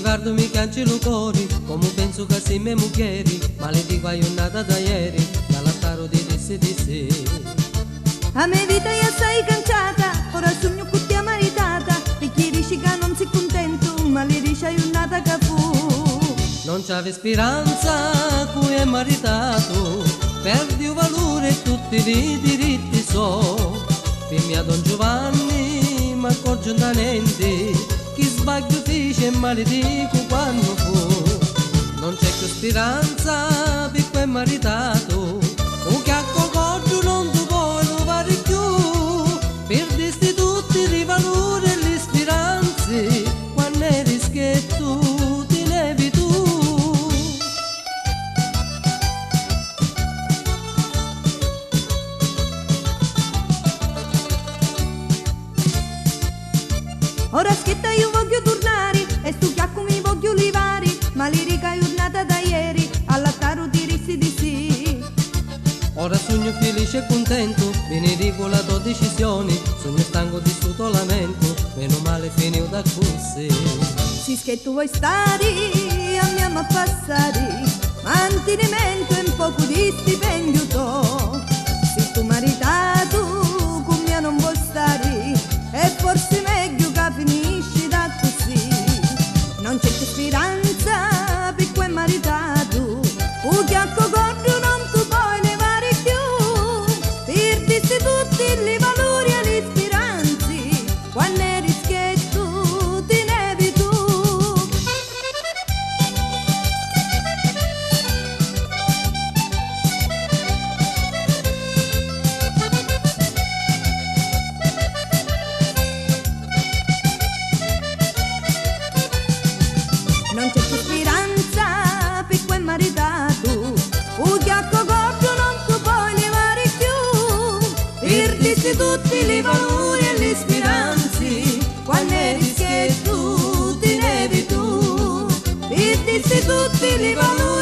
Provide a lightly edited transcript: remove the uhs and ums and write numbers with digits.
ricordo mi cancelo cuori, come penso che sei me mucchieri, ma le dico hai nata da ieri, dall'altaro di sì. A me vita io sei canciata, ora sogno con te maritata, e chi dici che non sei contento, ma le dici hai nata che fu. Non c'ave speranza, cui è maritato, perdi il valore e tutti i diritti so. Fimmi a Don Giovanni, ma accorgo da niente, chi sbaglio fece e maledico quando fu. Non c'è più speranza, picco è maritato, un chiacco corto non tu puoi trovare più, perdisti tutti i valori e le speranze, quando eri schietto ti nevi tu. Ora schietta io voglio tornare, e stu chiacco mi voglio livare, ma l'irica giornata da ieri, all'altaro ti rissi di sì. Ora sogno felice e contento, benedico la tua decisione, sogno stanco di sto lamento, meno male finito da così. Si che tu vuoi stare, andiamo a passare, mantenimento e un poco di stipendio to. Se tu maritato, con me non vuoi stare, è forse meglio che finisci da così. Non c'è più speranza, picco è maritato, un chiacco corto non tu puoi levare più, perdisti tutti i valori e le speranze, quando eri schietto ti nevi tu. Non c'è più speranza, picco è maritato, un chiacco corto non tu puoi levare più, perdisti tutti i valori e le speranze, quando eri schietto ti nevi tu, perdisti tutti i valori